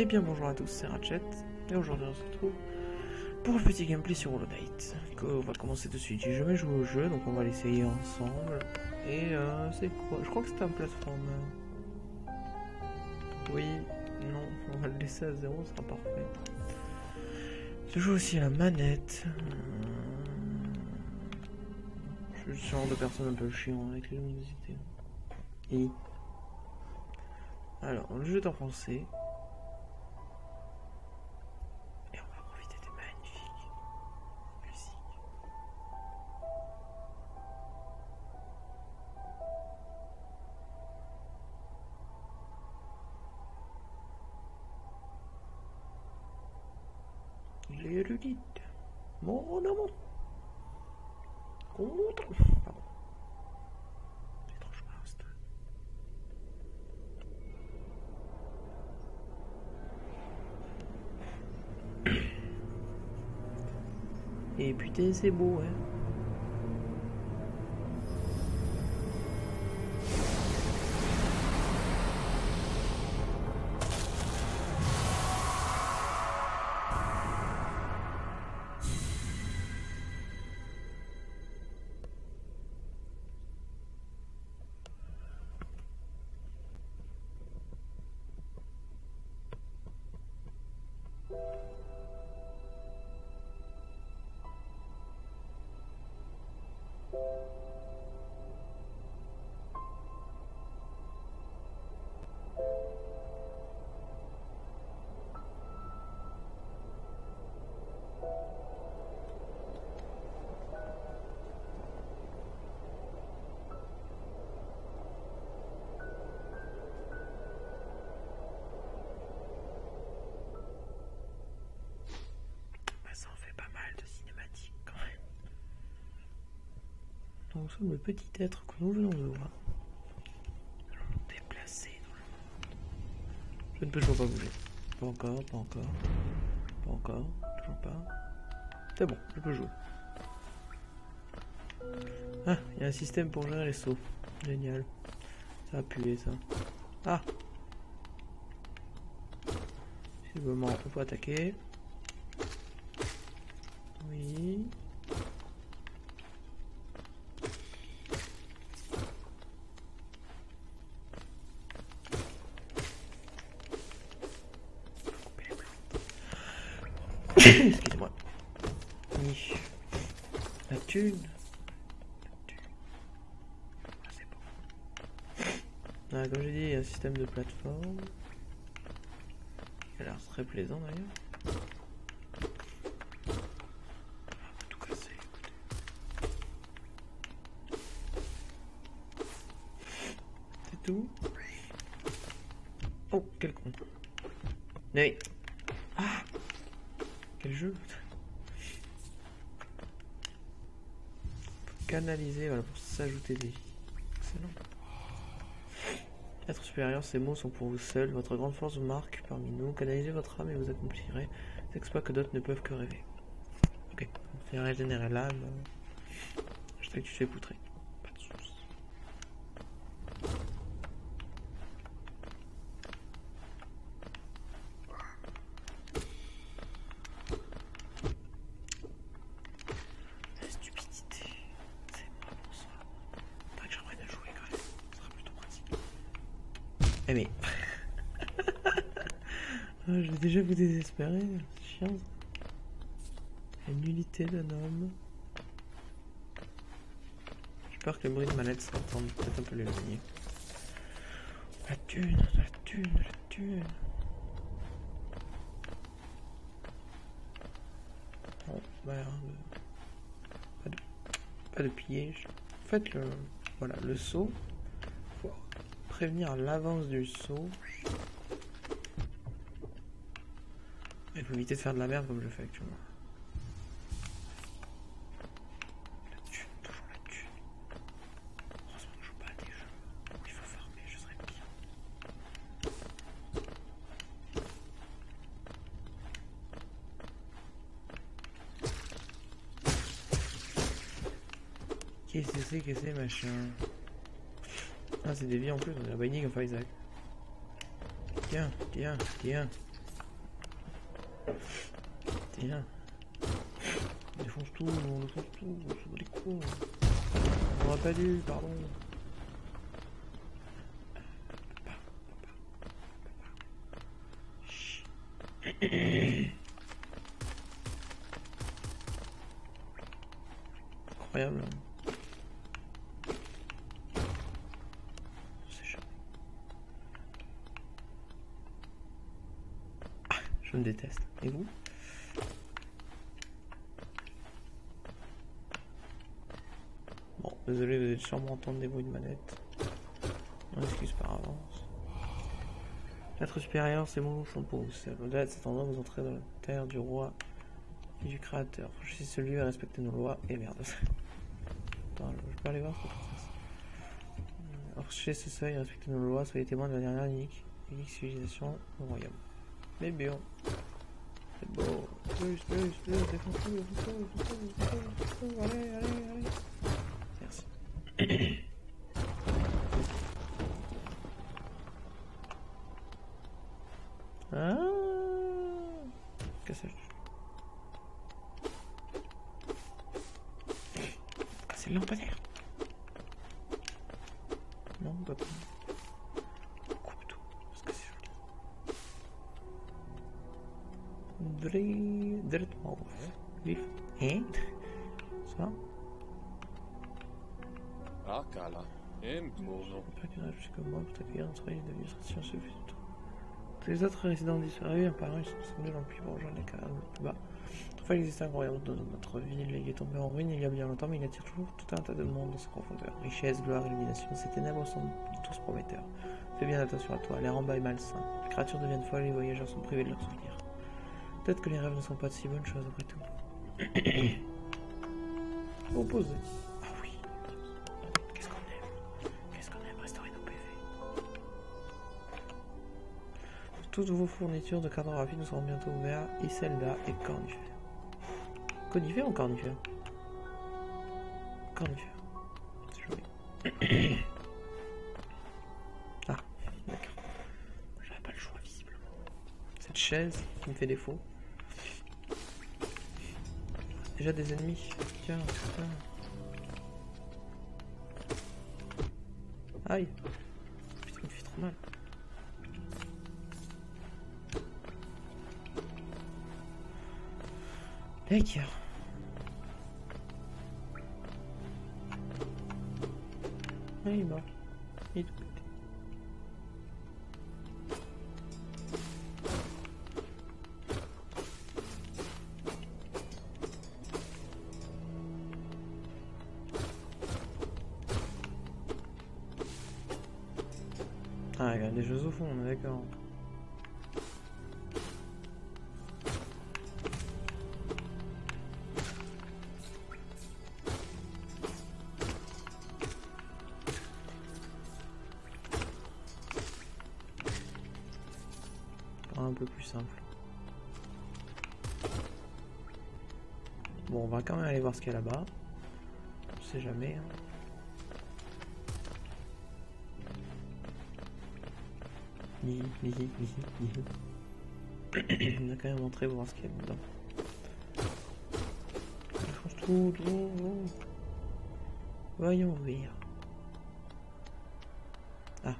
Eh bien bonjour à tous, c'est Ratchet, et aujourd'hui on se retrouve pour un petit gameplay sur Hollow Knight. On va commencer de suite, j'ai jamais joué au jeu, donc on va l'essayer ensemble. Et c'est quoi? Je crois que c'était un platformer. Oui, non, on va le laisser à 0, ce sera parfait. Je joue aussi à la manette. Je suis le genre de personne un peu chiant avec les luminosités. Et... alors, le jeu est en français. Il est érudite. Mon amour. Contre. Pardon. Étrange Master. Et putain, c'est beau, hein. Ça en fait pas mal de cinématiques quand même. Donc, nous sommes le petit être que nous venons de voir. Nous allons nous déplacer dans le monde. Je ne peux toujours pas bouger. Pas encore, pas encore. Pas encore, toujours pas. C'est bon, je peux jouer. Ah, il y a un système pour gérer les sauts. Génial. Ça a pué ça. Ah! Visiblement, on peut attaquer. Oui. Excusez-moi. Oui. La thune. Ah, c'est bon. Ah, comme j'ai dit, il y a un système de plateforme. Il a l'air très plaisant d'ailleurs. Tout casser, écoutez. C'est tout. Oh, quel con. Oui. Ah, quel jeu. Canaliser, voilà, pour s'ajouter des vies. Excellent. Être supérieur, ces mots sont pour vous seul. Votre grande force vous marque parmi nous. Canalisez votre âme et vous accomplirez des exploits que d'autres ne peuvent que rêver. Ok, on fait régénérer l'âme. Je sais que tu te fais poutrer. Pas de soucis. La stupidité, c'est moi pour ça. Faudrait que j'apprenne à jouer quand même. Ce sera plutôt pratique. Eh mais... je vais déjà vous désespérer, c'est chiant. La nullité d'un homme. J'ai peur que le bruit de manette s'entende peut-être un peu l'éloigner. La thune, la thune, la thune. Bon, bah, pas de piège. En fait, voilà, le saut. Faut prévenir l'avance du saut. Il faut éviter de faire de la merde comme je fais actuellement. La thune, toujours la thune. Heureusement que je joue pas à des jeux où il faut farmer, je serais bien. Qu'est-ce que c'est machin? Ah, c'est des vies en plus, on a la Binding of Isaac. Tiens, tiens, tiens. T'es là. On défonce tout, on défonce tout, on se bat les coups. On aurait pas dû, pardon. Incroyable. C'est chaud. Ah, je me déteste. Et vous? Bon, désolé, vous allez sûrement entendre des bruits de manette. On excuse par avance. L'être supérieur, c'est mon champeau. Au-delà de cet endroit, vous entrez dans la terre du roi et du créateur. Je suis celui à respecter nos lois. Et merde. Attends, je peux aller voir cette princesse. Archez ce seuil, respectez nos lois, soyez témoins de la dernière unique civilisation au royaume. Mais bien. C'est beau. Plus, défonce-tout, défonce-tout. Allez. Merci. Ah, cassage. Ah, c'est le lampadaire. Non, pas tout. Coupe tout, parce que c'est joli. Directement. Vif. Hein? Ça? Ah, cala. Entono. Pas qu'il y en a plus que moi pour t'accueillir dans travail d'administration suffit de tout. Tous les autres résidents disparus, apparemment, ils sont descendus dans le puits pour rejoindre les cavernes le plus bas. Toutefois, il existe un royaume dans notre ville. Il est tombé en ruine il y a bien longtemps, mais il attire toujours tout un tas de monde dans ses profondeurs. Richesse, gloire, illumination, ces ténèbres sont tous prometteurs. Fais bien attention à toi, l'air en bas est malsain. Les créatures deviennent folles et les voyageurs sont privés de leurs souvenirs. Peut-être que les rêves ne sont pas de si bonnes choses après tout. Opposé. Ah oui. Qu'est-ce qu'on aime? Qu'est-ce qu'on aime restaurer nos PV. Toutes vos fournitures de cartographie nous seront bientôt ouvertes, Iselda et Cornifère. Conifère ou cornifère? Cornifère. C'est joli. Ah, d'accord. J'avais pas le choix, visiblement. Cette chaise qui me fait défaut. Déjà des ennemis. Tiens, putain. Aïe. Putain, il me fait trop mal. D'accord. Ah, il est mort. Il est tout pété. Ah, il y a des choses au fond, on est d'accord. Un peu plus simple. Bon, on va quand même aller voir ce qu'il y a là-bas. On sait jamais. Hein. On a quand même montré voir ce qu'il y a dedans. Je pense tout. Voyons ouvrir. Ah.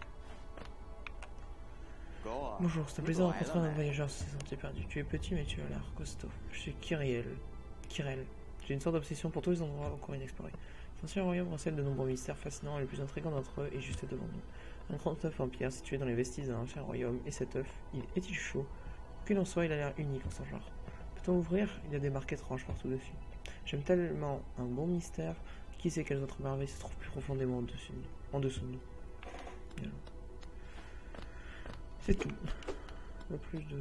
Bonjour, c'est un plaisir de rencontrer un voyageur qui s'est senti perdu. Tu es petit mais tu as l'air costaud. Je suis Kirel. J'ai une sorte d'obsession pour tous les endroits encore inexplorés. Cet ancien royaume recèle de nombreux mystères fascinants et le plus intrigant d'entre eux est juste devant nous. Un grand œuf en pierre situé dans les vestiges d'un ancien royaume, et cet œuf, est-il chaud? Qu'il en soit, il a l'air unique en son genre. Peut-on ouvrir? Il y a des marques étranges partout dessus. J'aime tellement un bon mystère, qui sait quelles autres merveilles se trouvent plus profondément en dessous de nous. Voilà. C'est tout. Pas plus de...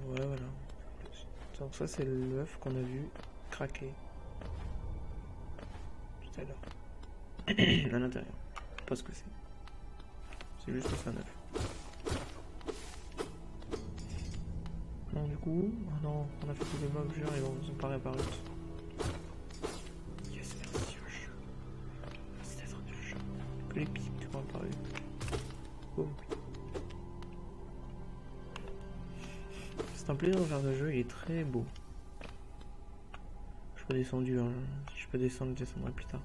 Ouais, voilà. Donc ça, c'est l'œuf qu'on a vu craquer tout à l'heure. À l'intérieur. Pas ce que c'est. C'est juste que c'est un œuf. Non, du coup... Ah non, on a fait tous les mobs, jure, ils vont pas réapparaître. Yes, merci au jeu. Merci d'être du jeu. Que les pics vont apparaître. Boum. C'est un plaisir de faire ce jeu, il est très beau. Je suis pas descendu, hein. Si je peux descendre, je descendrai plus tard.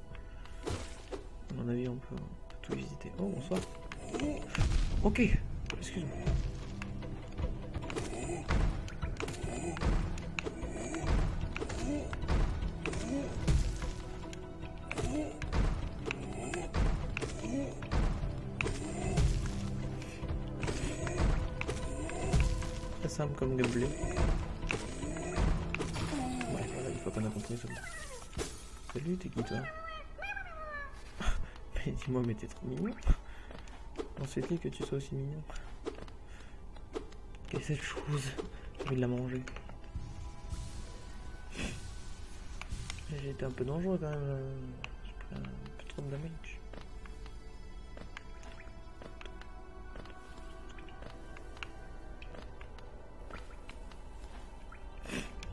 À mon avis, on peut tout visiter. Oh, bonsoir. Ok, excuse-moi. Très simple comme gameplay. Ouais, voilà, une fois qu'on a compris, c'est bon. Salut, t'es qui toi? Mais dis-moi, mais t'es trop mignon. On souhaitait que tu sois aussi mignon. Quelle est cette chose? J'ai envie de la manger. J'ai été un peu dangereux quand même. J'ai pris un peu trop de damage.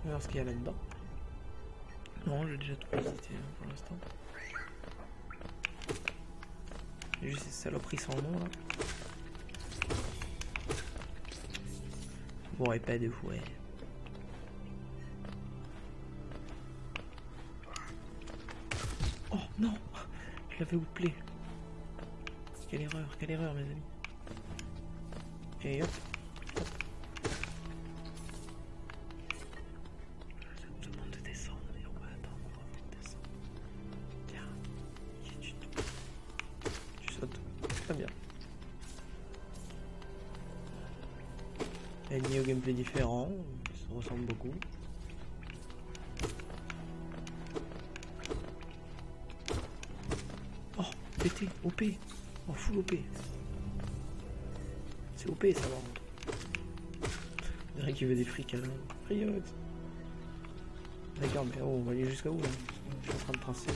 On va voir ce qu'il y a là-dedans. Non, j'ai déjà tout visité pour l'instant. J'ai juste ces saloperies sans nom là. Bon, et pas de fouet. Oh non! Je l'avais oublié. Quelle erreur mes amis. Et hop. Ça me demande de descendre, mais on va attendre, on va descendre. Tiens, tu sautes. Très bien. Il y a au gameplay différent, ça se ressemble beaucoup. Oh, PT, OP. Oh, full OP. C'est OP ça, par contre. Il y a qui veut des frics alors. Riot. D'accord, mais oh, on va aller jusqu'à où là? Je suis en train de tracer.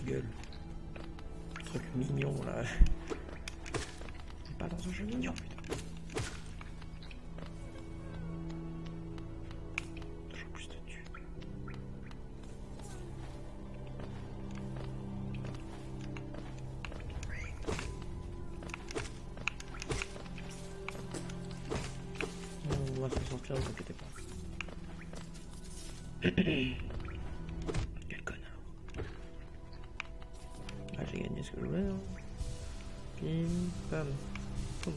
Gueule. Truc mignon là. C'est pas dans un jeu mignon, putain. Toujours plus de thunes. On va s'en sortir, ne vous inquiétez pas. Quel connard. Ah, j'ai gagné ce que je voulais. Hein. Pim, pam, poum.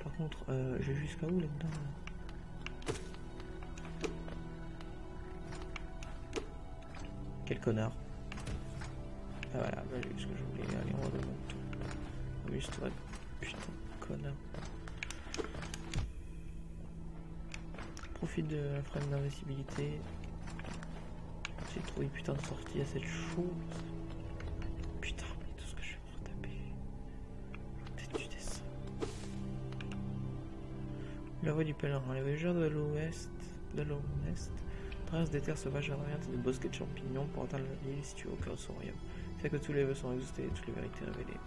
Par contre, j'ai jusqu'à où là-dedans là? Quel connard. Ah voilà, bah, j'ai eu ce que je voulais. Allez, on redemande tout. Amuse-toi, putain, connard. Profite de la frame d'invisibilité. J'ai trouvé putain de sortie à cette chose. Putain, mais tout ce que je vais me retaper. Peut-être tu descends. La voie du pèlerin. Les voyageurs de l'ouest, traversent des terres sauvages aériennes et des bosquets de champignons pour atteindre l'île située au cœur de son royaume. C'est que tous les vœux sont exaucés et toutes les vérités révélées.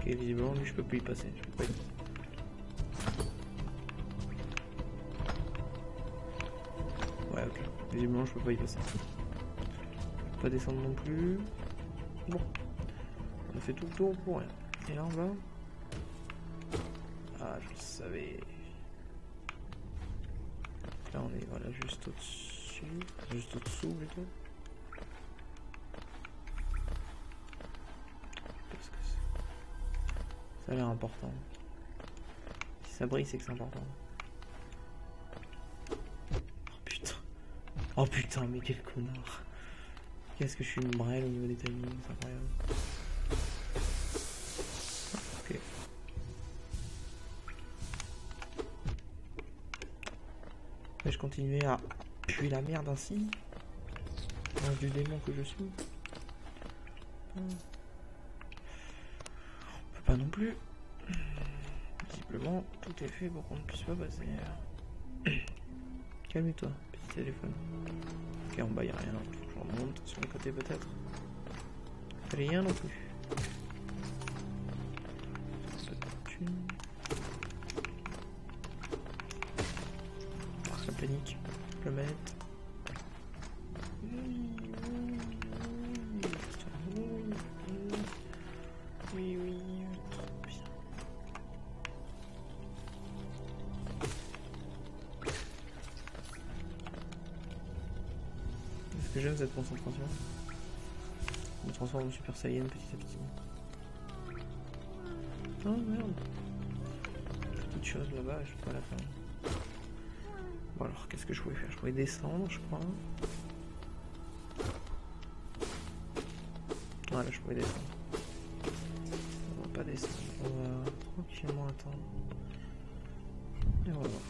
Ok, visiblement lui je peux plus y passer. Je peux pas y... Ouais, ok. Visiblement je peux pas y passer. Je peux pas descendre non plus. Bon. On a fait tout le tour pour rien. Et là on va... Ah, je le savais. Là on est voilà juste au-dessus. Juste au-dessous plutôt. Qu'est-ce que c'est? Ça a l'air important. Si ça brille c'est que c'est important. Oh putain, mais quel connard. Qu'est-ce que je suis une brêle au niveau des timings, c'est incroyable. Ok. Et je continuais à puer la merde ainsi. L'ange du démon que je suis. On peut pas non plus. Visiblement, tout est fait pour qu'on ne puisse pas passer. Calme-toi, petit téléphone. Ok, en bas y'a rien. Faut que je remonte sur le côté peut-être. Rien non plus. thune. La panique. Je le mette. Oui, oui, trop bien. Est-ce que j'aime cette concentration? Je me transforme en Super Saiyan petit à petit. Oh merde. Petite chose là-bas, je peux pas la faire. Bon alors, qu'est-ce que je pouvais faire? Je pouvais descendre, je crois. Voilà, je pouvais descendre. On va pas descendre, on va tranquillement attendre. Et on va voir.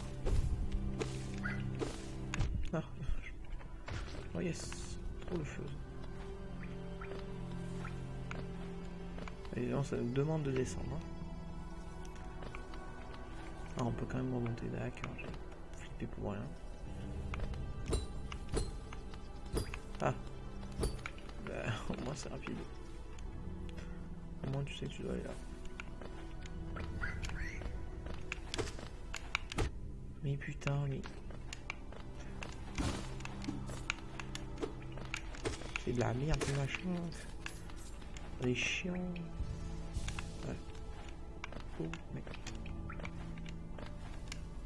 Ah, oh yes, trop le feu. Évidemment, ça nous demande de descendre. Ah, on peut quand même remonter, d'accord, j'ai flippé pour rien. Ah, bah, au moins c'est rapide. Au moins tu sais que tu dois aller là. Mais putain, mais... c'est de la merde, ce machin. C'est chiant. Ouais. Oh, mec.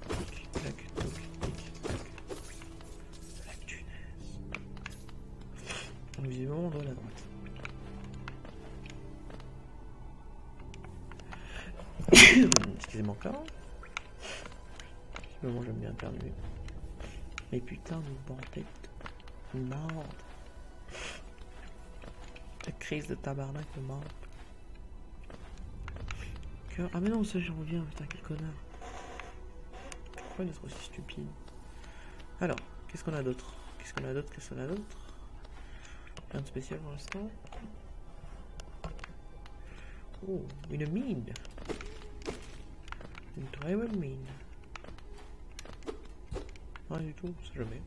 Tic, tac, toc, tic, tac. La punaise. Visiblement, on doit aller à droite. Excusez-moi encore. Visiblement, j'aime bien éternuer. Mais putain de bordel de merde. La crise de tabarnak de merde. Ah mais non, ça j'en reviens, putain, quel connard. Pourquoi il est aussi stupide? Alors, qu'est-ce qu'on a d'autre? Qu'est-ce qu'on a d'autre? Qu'est-ce qu'on a d'autre? Rien de spécial pour l'instant. Oh, une mine. Une très bonne mine. Rien du tout, c'est jamais.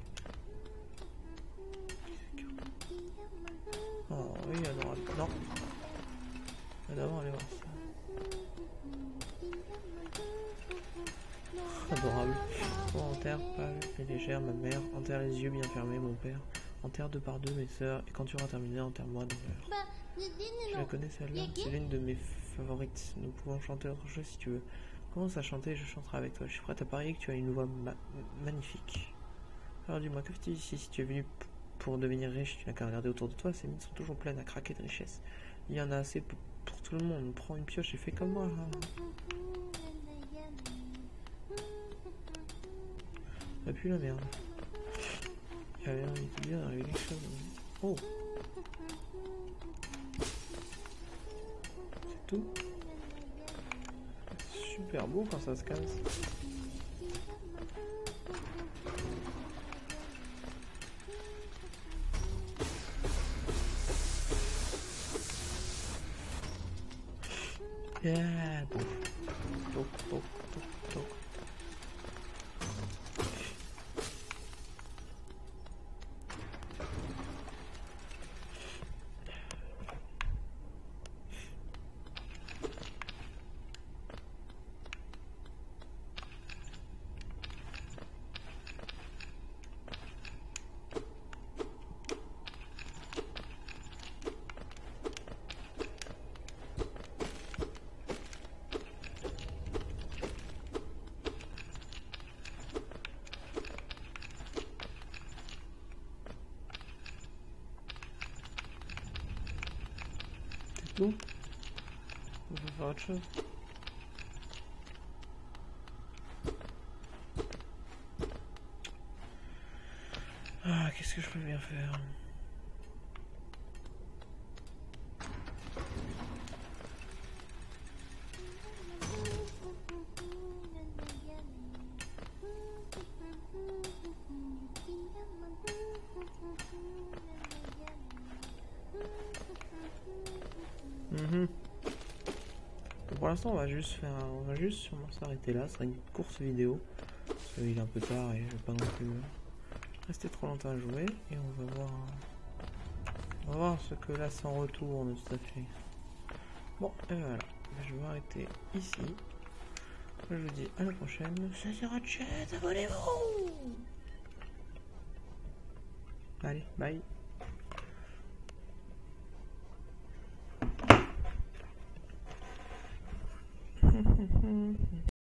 Oh oui, adorable. Non. D'abord, allez voir ça. Adorable. Oh, enterre, pâle et légère, ma mère. Enterre les yeux bien fermés, mon père. Enterre deux par deux mes sœurs. Et quand tu auras terminé, enterre-moi d'honneur. Je la connais celle-là. C'est l'une de mes favorites. Nous pouvons chanter autre chose si tu veux. Commence à chanter et je chanterai avec toi. Je suis prête à parier que tu as une voix magnifique. Alors dis-moi, que fais-tu ici? Si tu es venu pour devenir riche, tu n'as qu'à regarder autour de toi. Ces mines sont toujours pleines à craquer de richesse. Il y en a assez pour tout le monde. Prends une pioche et fais comme moi. Ça pue la merde. J'avais envie de te dire d'arriver quelque chose. Oh! C'est tout? Super beau quand ça se casse. Yeah, toc, toc, toc, toc, toc. Tout. On peut faire autre chose. Ah, qu'est-ce que je peux bien faire? Pour l'instant, on va juste sûrement s'arrêter là. Ce sera une courte vidéo. Parce qu'il est un peu tard et je vais pas non plus rester trop longtemps à jouer. Et on va voir ce que là s'en retourne tout à fait. Bon, et voilà. Je vais arrêter ici. Je vous dis à la prochaine. Ça sera chat, abonnez-vous. Allez, bye.